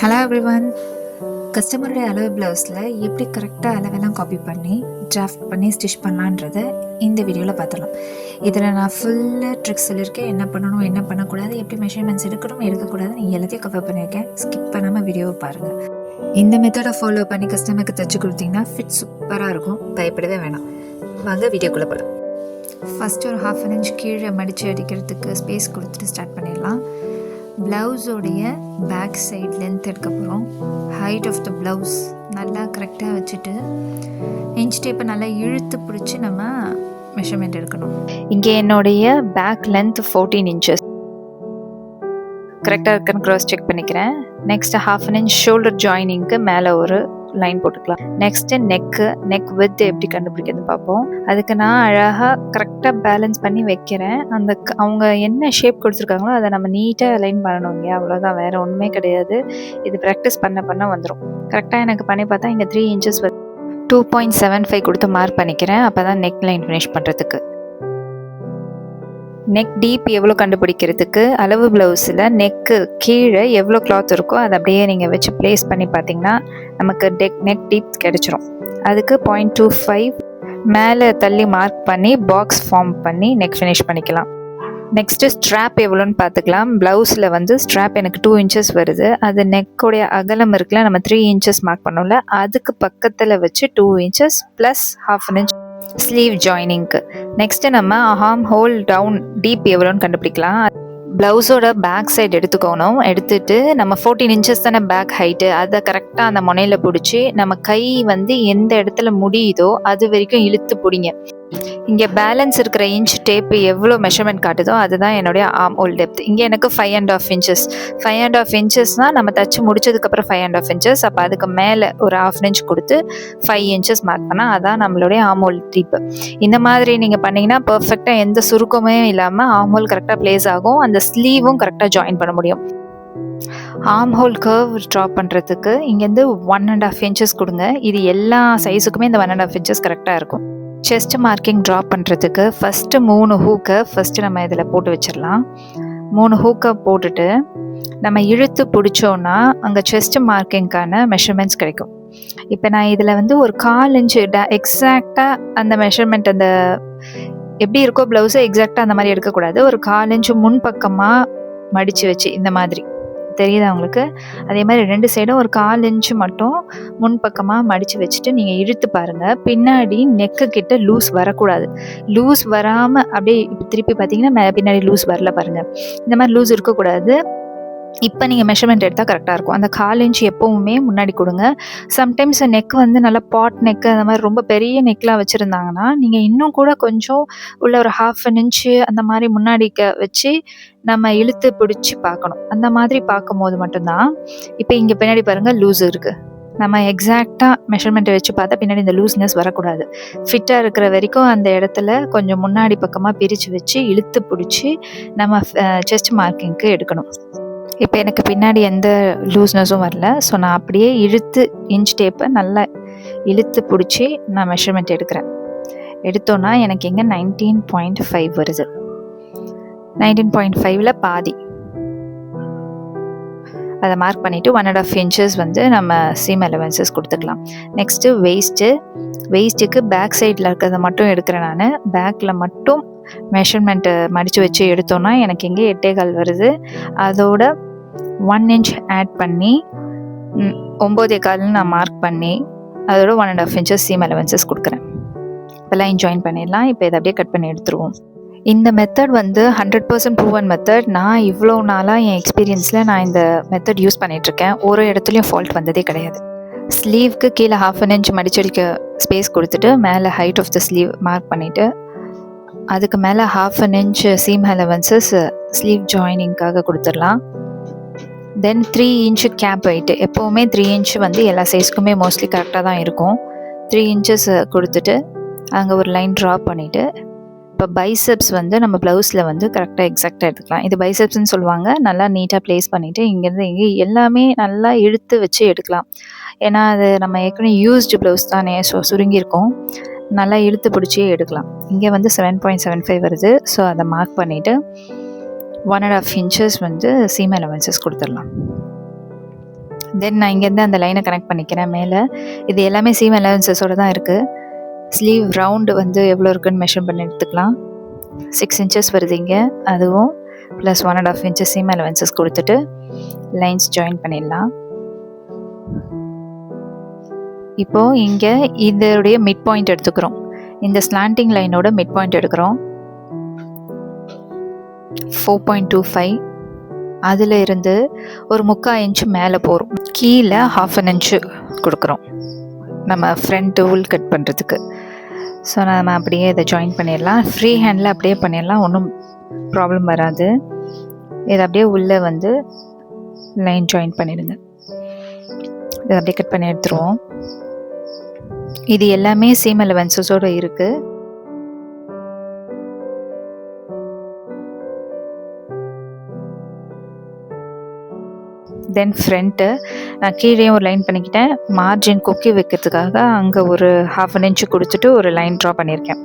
Hello everyone. கஸ்டமருடைய அளவு ப்ளவுஸில் எப்படி கரெக்டாக அளவெல்லாம் காப்பி பண்ணி டிராஃப்ட் பண்ணி ஸ்டிச் பண்ணலான்றத இந்த வீடியோவில் பார்த்துடலாம். இதில் நான் ஃபுல்லாக ட்ரிக்ஸ் சொல்லியிருக்கேன். என்ன பண்ணணும், என்ன பண்ணக்கூடாது, எப்படி மெஷர்மெண்ட்ஸ் எடுக்கணும், எடுக்கக்கூடாது, நீங்கள் எல்லாத்தையும் கவர் பண்ணியிருக்கேன். ஸ்கிப் பண்ணாமல் வீடியோவை பாருங்கள். இந்த மெத்தடை ஃபாலோ பண்ணி கஸ்டமருக்கு தைச்சி கொடுத்தீங்கன்னா ஃபிட் சூப்பராக இருக்கும். பயப்படவே வேணாம். வாங்க வீடியோக்குள்ளே போகலாம். ஃபஸ்ட்டு ஒரு 1/2 inch கீழே மடித்து அடிக்கிறதுக்கு ஸ்பேஸ் கொடுத்துட்டு ஸ்டார்ட் பண்ணிடலாம். ப்ளவுஸோடைய பேக் சைட் லென்த் எடுக்க போகிறோம். ஹைட் ஆஃப் த ப்ளவுஸ் நல்லா கரெக்டாக வச்சுட்டு இன்ச் டேப்பை நல்லா இழுத்து பிடிச்சி நம்ம மெஷர்மெண்ட் எடுக்கணும். இங்கே என்னுடைய பேக் லென்த் 14 inches கரெக்டாக இருக்குன்னு க்ராஸ் செக் பண்ணிக்கிறேன். நெக்ஸ்ட் 1/2 inch ஷோல்டர் ஜாயினிங்க்கு மேலே ஒரு லைன் போட்டுக்கலாம். நெக்ஸ்ட்டு நெக் வித் எப்படி கண்டுபிடிக்கிறது பார்ப்போம். அதுக்கு நான் அழகாக கரெக்டாக பேலன்ஸ் பண்ணி வைக்கிறேன். அவங்க என்ன ஷேப் கொடுத்துருக்காங்களோ அதை நம்ம நீட்டாக லைன் பண்ணணும். இல்லையா, அவ்வளோதான், வேறு ஒன்றுமே கிடையாது. இது ப்ராக்டிஸ் பண்ண வந்துடும். கரெக்டாக எனக்கு பண்ணி பார்த்தா இங்கே 3 inches 2.75 கொடுத்து மார்க் பண்ணிக்கிறேன். அப்போ தான் நெக் லைன் ஃபினிஷ் பண்ணுறதுக்கு. நெக் டீப் எவ்வளோ கண்டுபிடிக்கிறதுக்கு அளவு ப்ளவுஸில் நெக்கு கீழே எவ்வளோ கிளாத் இருக்கோ அதை அப்படியே நீங்கள் வச்சு ப்ளேஸ் பண்ணி பார்த்தீங்கன்னா நமக்கு நெக் டீப் கிடச்சிரும். அதுக்கு 0.25 மேலே தள்ளி மார்க் பண்ணி பாக்ஸ் ஃபார்ம் பண்ணி நெக் ஃபினிஷ் பண்ணிக்கலாம். நெக்ஸ்ட்டு ஸ்ட்ராப் எவ்வளோன்னு பார்த்துக்கலாம். ப்ளவுஸில் வந்து ஸ்ட்ராப் எனக்கு 2 inches வருது. அது நெக்கோடைய அகலம் இருக்குல்ல, நம்ம 3 inches மார்க் பண்ணோம்ல, அதுக்கு பக்கத்தில் வச்சு 2 inches ப்ளஸ் 1/2 inch ஸ்லீவ் ஜாயினிங்க்கு. நெக்ஸ்ட்டு நம்ம ஆர்ம் ஹோல் டவுன் டீப் எவ்வளோன்னு கண்டுபிடிக்கலாம். ப்ளவுஸோட பேக் சைடு எடுத்துக்கணும். எடுத்துட்டு நம்ம 14 inches தானே பேக் ஹைட்டு, அதை கரெக்டாக அந்த முனையில் பிடிச்சி நம்ம கை வந்து எந்த இடத்துல முடியுதோ அது வரைக்கும் இழுத்து பிடிங்க. இங்கே பேலன்ஸ் இருக்கிற இன்ச் டேப்பு எவ்வளோ மெஷர்மெண்ட் காட்டுதோ அதுதான் என்னுடைய ஆர்ம் ஹோல் டெப்த். இங்கே எனக்கு 5.5 inches. 5.5 inchesனால் நம்ம தச்சு முடிச்சதுக்கப்புறம் 5.5 inches. அப்போ அதுக்கு மேலே ஒரு 1/2 inch கொடுத்து 5 inches மார்க் பண்ணால் அதான் நம்மளுடைய ஆர்ம் ஹோல் டீப்பு. இந்த மாதிரி நீங்கள் பண்ணிங்கன்னா பர்ஃபெக்டாக எந்த சுருக்கமே இல்லாமல் ஆர்ம் ஹோல் கரெக்டாக ப்ளேஸ் ஆகும். அந்த ஸ்லீவும் கரெக்டாக ஜாயின் பண்ண முடியும். ஆர்ம் ஹோல் கர்வ் ட்ரா பண்ணுறதுக்கு இங்கேருந்து 1.5 inches கொடுங்க. இது எல்லா சைஸுக்குமே இந்த 1.5 inches கரெக்டாக இருக்கும். செஸ்ட் மார்க்கிங் ட்ரா பண்ணுறதுக்கு ஃபஸ்ட்டு 3 ஹூக்கை ஃபஸ்ட்டு நம்ம இதில் போட்டு வச்சிடலாம். 3 ஹூக்கை போட்டுட்டு நம்ம இழுத்து பிடிச்சோன்னா அங்கே செஸ்ட் மார்க்கிங்க்கான மெஷர்மெண்ட்ஸ் கிடைக்கும். இப்போ நான் இதில் வந்து ஒரு 1/4 inch எக்ஸாக்டாக அந்த மெஷர்மெண்ட் அந்த எப்படி இருக்கோ ப்ளவுஸை எக்ஸாக்டாக அந்த மாதிரி எடுக்கக்கூடாது. ஒரு 1/4 inch முன் பக்கமாக மடித்து வச்சு இந்த மாதிரி தெரியுதா உங்களுக்கு? அதே மாதிரி 2 சைடும் ஒரு 1/4 inch மட்டும் முன்பக்கமாக மடித்து வச்சுட்டு நீங்கள் இழுத்து பாருங்கள். பின்னாடி நெக்கு கிட்ட லூஸ் வரக்கூடாது. லூஸ் வராமல் அப்படியே இப்போ திருப்பி பார்த்தீங்கன்னா பின்னாடி லூஸ் வரல பாருங்கள். இந்த மாதிரி லூஸ் இருக்கக்கூடாது. இப்போ நீங்கள் மெஷர்மெண்ட் எடுத்தால் கரெக்டாக இருக்கும். அந்த 1/4 inch எப்போவுமே முன்னாடி கொடுங்க. சம்டைம்ஸ் நெக் வந்து நல்லா பாட் நெக்கு அந்த மாதிரி ரொம்ப பெரிய நெக்லாம் வச்சுருந்தாங்கன்னா நீங்கள் இன்னும் கூட கொஞ்சம் உள்ள ஒரு 1/2 inch அந்த மாதிரி முன்னாடி வச்சு நம்ம இழுத்து பிடிச்சி பார்க்கணும். அந்த மாதிரி பார்க்கும்போது மட்டும்தான். இப்போ இங்கே பின்னாடி பாருங்கள் லூஸ் இருக்குது. நம்ம எக்ஸாக்டாக மெஷர்மெண்ட்டை வச்சு பார்த்தா பின்னாடி இந்த லூஸ்னஸ் வரக்கூடாது. ஃபிட்டாக இருக்கிற வரைக்கும் அந்த இடத்துல கொஞ்சம் முன்னாடி பக்கமாக பிரித்து வச்சு இழுத்து பிடிச்சி நம்ம செஸ்ட் மார்க்கிங்க்கு எடுக்கணும். இப்போ எனக்கு பின்னாடி எந்த லூஸ்னஸும் வரல. ஸோ நான் அப்படியே இழுத்து இன்ச் டேப்பை நல்லா இழுத்து பிடிச்சி நான் மெஷர்மெண்ட் எடுக்கிறேன். எடுத்தோன்னா எனக்கு இங்கே 19.5 வருது. 19.5ல் பாதி அதை மார்க் பண்ணிவிட்டு 1.5 inches வந்து நம்ம சீம் அலவன்சஸ் கொடுத்துக்கலாம். நெக்ஸ்ட்டு வெயிஸ்ட்டுக்கு பேக் சைடில் இருக்கிறத மட்டும் எடுக்கிறேன். நான் பேக்கில் மட்டும் மெஷர்மெண்ட்டை மடித்து வச்சு எடுத்தோன்னா எனக்கு இங்கே 8.25 வருது. அதோட 1 inch ஆட் பண்ணி 9.25 நான் மார்க் பண்ணி அதோட 1.5 inches சீம் அலவன்சஸ் கொடுக்குறேன். இப்போல்லாம் ஜாயின் பண்ணிடலாம். இப்போ இதை அப்படியே கட் பண்ணி எடுத்துருவோம். இந்த மெத்தட் வந்து 100% ப்ரூவன் மெத்தட். நான் இவ்வளோ நாளாக என் எக்ஸ்பீரியன்ஸில் நான் இந்த மெத்தட் யூஸ் பண்ணிகிட்ருக்கேன். ஒரு இடத்துலையும் ஃபால்ட் வந்ததே கிடையாது. ஸ்லீவ்க்கு கீழே 1/2 inch மடிச்சடிக்க ஸ்பேஸ் கொடுத்துட்டு மேலே height of the sleeve mark பண்ணிவிட்டு அதுக்கு மேலே 1/2 inch சீம் அலவன்சஸ் ஸ்லீவ் ஜாயினிங்காக கொடுத்துடலாம். தென் 3 inch கேப் வெயிட்டு எப்போவுமே 3 inch வந்து எல்லா சைஸ்க்குமே மோஸ்ட்லி கரெக்டாக தான் இருக்கும். 3 inches கொடுத்துட்டு அங்கே ஒரு லைன் ட்ரா பண்ணிவிட்டு இப்போ பைசெப்ஸ் வந்து நம்ம ப்ளவுஸில் வந்து கரெக்டாக எக்ஸாக்டாக எடுத்துக்கலாம். இது பைசெப்ஸ்ன்னு சொல்லுவாங்க. நல்லா நீட்டாக ப்ளேஸ் பண்ணிவிட்டு இங்கேருந்து இங்கே எல்லாமே நல்லா இழுத்து வச்சு எடுக்கலாம். ஏன்னா அது நம்ம ஏற்கனவே யூஸ்டு ப்ளவுஸ் தானே, ஸோ சுருங்கியிருக்கும். நல்லா இழுத்து பிடிச்சியே எடுக்கலாம். இங்கே வந்து 7.75 வருது. ஸோ அதை மார்க் பண்ணிவிட்டு 1.5 inches வந்து சீம் அலவன்சஸ் கொடுத்துடலாம். தென் நான் இங்கேருந்து அந்த லைனை கனெக்ட் பண்ணிக்கிறேன் மேலே. இது எல்லாமே சீம் அலவன்சஸோடு தான் இருக்குது. ஸ்லீவ் ரவுண்டு வந்து எவ்வளோ இருக்குன்னு மெஷர் பண்ணி எடுத்துக்கலாம். 6 inches வருது இங்கே, அதுவும் ப்ளஸ் 1.5 inches சீம் அலவன்சஸ் கொடுத்துட்டு லைன்ஸ் ஜாயின் பண்ணிடலாம். இப்போது இங்கே இதோடைய மிட் பாயிண்ட் எடுத்துக்கிறோம். இந்த ஸ்லாண்டிங் லைனோட மிட் பாயிண்ட் எடுக்கிறோம் 4.25. அதில் இருந்து ஒரு 3/4 inch மேலே போகிறோம். கீழே 1/2 inch கொடுக்குறோம் நம்ம ஃப்ரண்ட் உள் கட் பண்ணுறதுக்கு. ஸோ நம்ம அப்படியே இதை ஜாயின் பண்ணிடலாம். ஃப்ரீ ஹேண்டில் அப்படியே பண்ணிடலாம், ஒன்றும் ப்ராப்ளம் வராது. இதை அப்படியே உள்ளே வந்து லைன் ஜாயின் பண்ணிடுங்க. இதை அப்படியே கட் பண்ணி எடுத்துருவோம். இது எல்லாமே சீம் அலவன்சஸோடு இருக்குது. தென் ஃப்ரண்ட்டு நான் கீழே ஒரு லைன் பண்ணிக்கிட்டேன். மார்ஜின் கொக்கி வைக்கிறதுக்காக அங்கே ஒரு 1/2 inch கொடுத்துட்டு ஒரு லைன் ட்ரா பண்ணியிருக்கேன்.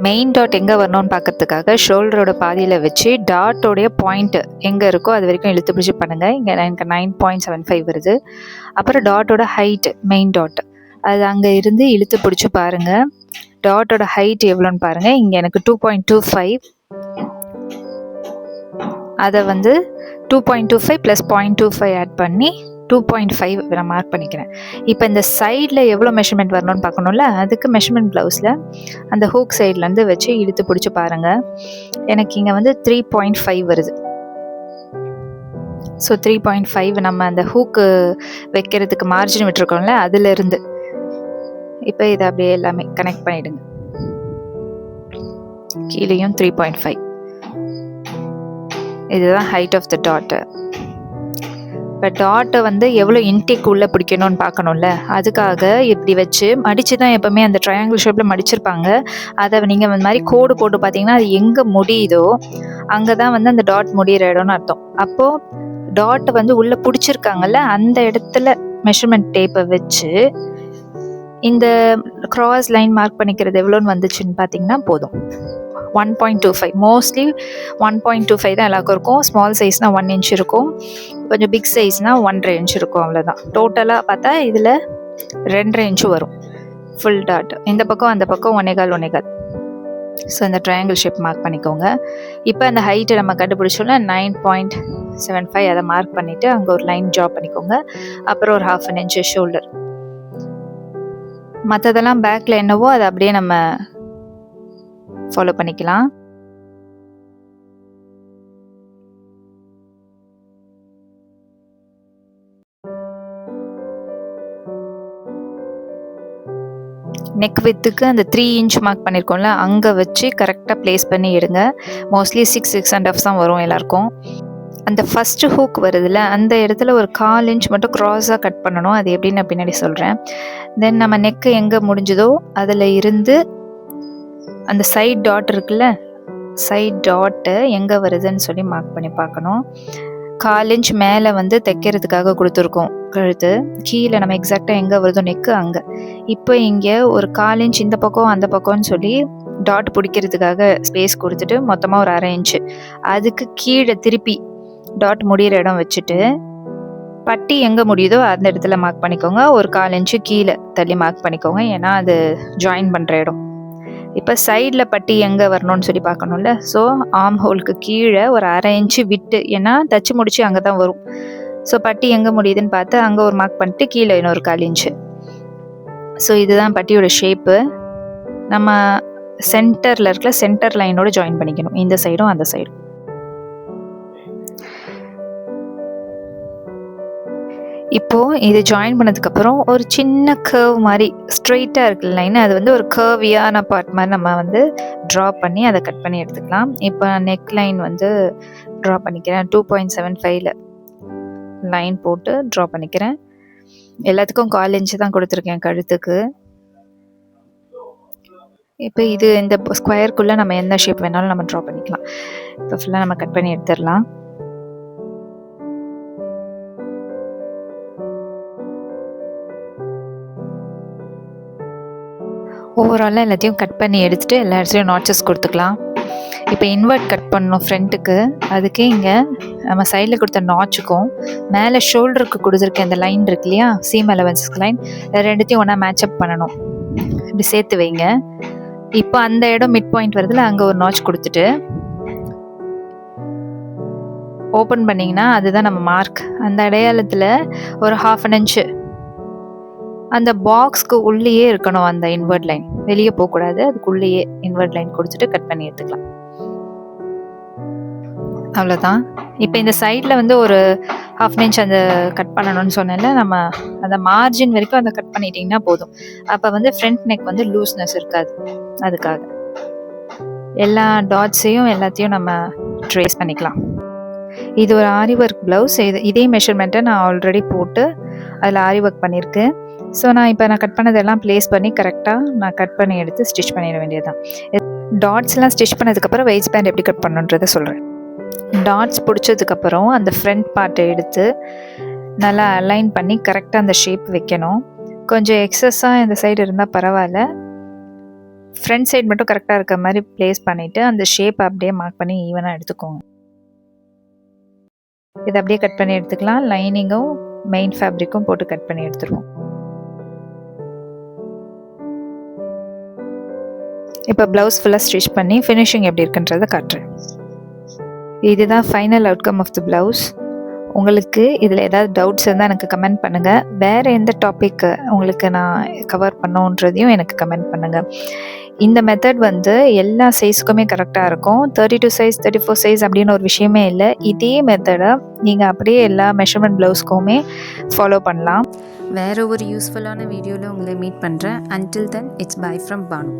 மெயின் டாட் எங்கே வரணும்னு பார்க்கறதுக்காக ஷோல்டரோட பாதியில் வச்சு டாட்டோடைய பாயிண்ட் எங்கே இருக்கோ அது வரைக்கும் இழுத்து பிடிச்சி பண்ணுங்கள். இங்கே எனக்கு 9.75 வருது. அப்புறம் டாட்டோட ஹைட், மெயின் டாட் அது அங்கே இருந்து இழுத்து பிடிச்சி பாருங்கள். டாட்டோட ஹைட் எவ்வளோன்னு பாருங்கள். இங்கே எனக்கு 2.25, அதை வந்து 2.25 ப்ளஸ் 0.25 ஆட் பண்ணி 2.5 நான் மார்க் பண்ணிக்கிறேன். இப்போ இந்த சைடில் எவ்வளோ மெஷர்மெண்ட் வரணும்னு பார்க்கணும்ல, அதுக்கு மெஷர்மெண்ட் ப்ளவுஸில் அந்த ஹூக் சைட்லேருந்து வச்சு இழுத்து பிடிச்சி பாருங்கள். எனக்கு இங்கே வந்து 3.5 வருது. ஸோ 3.5 நம்ம அந்த ஹூக்கு வைக்கிறதுக்கு மார்ஜின் விட்டுருக்கோம்ல, அதிலிருந்து இப்போ இதை அப்படியே எல்லாமே கனெக்ட் பண்ணிவிடுங்க. கீழேயும் 3.5. இதுதான் ஹைட் ஆஃப் த டாட்டு. இப்போ டாட்டை வந்து எவ்வளோ இன்டேக் உள்ளே பிடிக்கணும்னு பார்க்கணும்ல, அதுக்காக இப்படி வச்சு மடித்து தான் எப்போவுமே அந்த ட்ரையாங்கிள் ஷேப்பில் மடிச்சிருப்பாங்க. அதை நீங்கள் இந்த மாதிரி கோடு போட்டு பார்த்தீங்கன்னா அது எங்கே முடியுதோ அங்கே தான் வந்து அந்த டாட் முடிகிற இடம்னு அர்த்தம். அப்போது டாட்டை வந்து உள்ளே பிடிச்சிருக்காங்கல்ல, அந்த இடத்துல மெஷர்மெண்ட் டேப்பை வச்சு இந்த க்ராஸ் லைன் மார்க் பண்ணிக்கிறது எவ்வளோன்னு வந்துச்சுன்னு பார்த்தீங்கன்னா போதும். 1.25, மோஸ்ட்லி 1.25 தான் எல்லாருக்கும் இருக்கும். ஸ்மால் சைஸ்னால் 1 inch இருக்கும், கொஞ்சம் பிக் சைஸ்னால் 1.5 inch இருக்கும், அவ்வளோதான். டோட்டலாக பார்த்தா இதில் 2.5 inch வரும் ஃபுல் டாட். இந்த பக்கம் அந்த பக்கம் 1.25. ஸோ இந்த ட்ரையாங்கிள் ஷேப் மார்க் பண்ணிக்கோங்க. இப்போ அந்த ஹைட்டை நம்ம கண்டுபிடிச்சோன்னா 9.75, அதை மார்க் பண்ணிவிட்டு அங்கே ஒரு லைன் ட்ரா பண்ணிக்கோங்க. அப்புறம் ஒரு 1/2 inch ஷோல்டர். மற்றதெல்லாம் பேக்கில் என்னவோ அதை அப்படியே நம்ம ஃபாலோ பண்ணிக்கலாம். நெக் வித்துக்கு அந்த 3 inch மார்க் பண்ணியிருக்கோம்ல, அங்கே வச்சு கரெக்டாக ப்ளேஸ் பண்ணி எடுங்க. மோஸ்ட்லி 6.5 தான் வரும் எல்லாருக்கும். அந்த ஃபஸ்ட்டு ஹூக் வருதுல்ல, அந்த இடத்துல ஒரு 1/4 inch மட்டும் க்ராஸாக கட் பண்ணணும். அது எப்படின்னு நான் பின்னாடி சொல்கிறேன். தென் நம்ம நெக்கு எங்கே முடிஞ்சதோ அதில் இருந்து அந்த சைட் டாட் இருக்குல்ல, சைட் டாட்டு எங்கே வருதுன்னு சொல்லி மார்க் பண்ணி பார்க்கணும். 1/4 inch மேலே வந்து தைக்கிறதுக்காக கொடுத்துருக்கோம் கழுத்து. கீழே நம்ம எக்ஸாக்டாக எங்கே வருதோ நெக்கு அங்கே. இப்போ இங்கே ஒரு 1/4 inch இந்த பக்கம் அந்த பக்கம்னு சொல்லி டாட் பிடிக்கிறதுக்காக ஸ்பேஸ் கொடுத்துட்டு மொத்தமாக ஒரு 1/2 inch அதுக்கு கீழே திருப்பி டாட் முடிகிற இடம் வச்சுட்டு பட்டி எங்கே முடியுதோ அந்த இடத்துல மார்க் பண்ணிக்கோங்க. ஒரு 1/4 inch கீழே தள்ளி மார்க் பண்ணிக்கோங்க, ஏன்னா அது ஜாயின் பண்ணுற இடம். இப்போ சைடில் பட்டி எங்கே வரணும்னு சொல்லி பார்க்கணும்ல. ஸோ ஆர்ம் ஹோலுக்கு கீழே ஒரு 1/2 inch விட்டு, ஏன்னா தச்சு முடிச்சு அங்கே தான் வரும். ஸோ பட்டி எங்கே முடியுதுன்னு பார்த்து அங்கே ஒரு மார்க் பண்ணிட்டு கீழே இன்னொரு 1/4 inch. ஸோ இதுதான் பட்டியோட ஷேப்பு. நம்ம சென்டரில் இருக்கிற சென்டர் லைனோட ஜாயின் பண்ணிக்கணும், இந்த சைடும் அந்த சைடும். இப்போது இது ஜாயின் பண்ணதுக்கப்புறம் ஒரு சின்ன கர்வ் மாதிரி ஸ்ட்ரெயிட்டாக இருக்கிற லைன், அது வந்து ஒரு கர்வியான பார்ட் மாதிரி நம்ம வந்து ட்ரா பண்ணி அதை கட் பண்ணி எடுத்துக்கலாம். இப்போ நெக் லைன் வந்து ட்ரா பண்ணிக்கிறேன். 2.75 லைன் போட்டு ட்ரா பண்ணிக்கிறேன். எல்லாத்துக்கும் 1/4 inch தான் கொடுத்துருக்கேன் கழுத்துக்கு. இப்போ இது இந்த ஸ்கொயருக்குள்ளே நம்ம எந்த ஷேப் வேணாலும் நம்ம ட்ரா பண்ணிக்கலாம். இப்போ ஃபுல்லாக நம்ம கட் பண்ணி எடுத்துடலாம். ஓவராலாக எல்லாத்தையும் கட் பண்ணி எடுத்துகிட்டு எல்லா இடத்துலையும் நாட்சஸ் கொடுத்துக்கலாம். இப்போ இன்வெர்ட் கட் பண்ணணும் ஃப்ரண்ட்டுக்கு. அதுக்கு இங்கே நம்ம சைடில் கொடுத்த நாச்சுக்கும் மேலே ஷோல்டருக்கு கொடுத்துருக்க அந்த லைன் இருக்கு இல்லையா, சீம் அலவன்ஸ்க்கு லைன், ரெண்டுத்தையும் ஒன்றா மேட்சப் பண்ணணும். இப்படி சேர்த்து வைங்க. இப்போ அந்த இடம் மிட் பாயிண்ட் வருதுல, அங்கே ஒரு நாச் கொடுத்துட்டு ஓப்பன் பண்ணிங்கன்னா அதுதான் நம்ம மார்க். அந்த அடையாளத்தில் ஒரு 1/2 இன்ச்சு அந்த பாக்ஸ்க்கு உள்ளேயே இருக்கணும் அந்த இன்வெர்ட் லைன், வெளியே போகக்கூடாது. அதுக்குள்ளேயே இன்வெர்ட் லைன் கொடுத்துட்டு கட் பண்ணி எடுத்துக்கலாம். அவ்வளோதான். இப்போ இந்த சைடில் வந்து ஒரு 1/2 இன்ச் அந்த கட் பண்ணணும்னு சொன்னேன்ல, நம்ம அந்த மார்ஜின் வரைக்கும் அதை கட் பண்ணிட்டிங்கன்னா போதும். அப்போ வந்து ஃப்ரண்ட் நெக் வந்து லூஸ்னஸ் இருக்காது. அதுக்காக எல்லா டாட்ஸையும் எல்லாத்தையும் நம்ம ட்ரேஸ் பண்ணிக்கலாம். இது ஒரு ஆரி ஒர்க் ப்ளவுஸ். இதே மெஷர்மெண்ட்டை நான் ஆல்ரெடி போட்டு அதில் ஆரி ஒர்க் பண்ணியிருக்கேன். ஸோ நான் கட் பண்ணதெல்லாம் ப்ளேஸ் பண்ணி கரெக்டாக நான் கட் பண்ணி எடுத்து ஸ்டிச் பண்ணிட வேண்டியதுதான். டாட்ஸ்லாம் ஸ்டிச் பண்ணதுக்கப்புறம் வெயிட் பேண்ட் எப்படி கட் பண்ணுன்றதை சொல்கிறேன். டாட்ஸ் பிடிச்சதுக்கப்புறம் அந்த ஃப்ரண்ட் பார்ட்டை எடுத்து நல்லா அலைன் பண்ணி கரெக்டாக அந்த ஷேப் வைக்கணும். கொஞ்சம் எக்ஸஸாக இந்த சைடு இருந்தால் பரவாயில்ல, ஃப்ரண்ட் சைடு மட்டும் கரெக்டாக இருக்க மாதிரி ப்ளேஸ் பண்ணிவிட்டு அந்த ஷேப்பை அப்படியே மார்க் பண்ணி ஈவனாக எடுத்துக்கோங்க. இதை அப்படியே கட் பண்ணி எடுத்துக்கலாம். லைனிங்கும் மெயின் ஃபேப்ரிக்கும் போட்டு கட் பண்ணி எடுத்துருவோம். இப்போ ப்ளவுஸ் ஃபுல்லாக ஸ்டிச் பண்ணி ஃபினிஷிங் எப்படி இருக்குன்றதை காட்டுறேன். இதுதான் final outcome of the blouse. உங்களுக்கு இதில் ஏதாவது டவுட்ஸ் இருந்தால் எனக்கு கமெண்ட் பண்ணுங்கள். வேறு எந்த டாபிக் உங்களுக்கு நான் கவர் பண்ணோன்றதையும் எனக்கு கமெண்ட் பண்ணுங்கள். இந்த மெத்தட் வந்து எல்லா சைஸுக்குமே கரெக்டாக இருக்கும். 32 சைஸ் 34 சைஸ் அப்படின்னு ஒரு விஷயமே இல்லை. இதே மெத்தடை நீங்கள் அப்படியே எல்லா மெஷர்மெண்ட் ப்ளவுஸ்க்குமே ஃபாலோ பண்ணலாம். வேறு ஒரு யூஸ்ஃபுல்லான வீடியோவில் உங்களை மீட் பண்ணுறேன். Until then it's bye from Banu.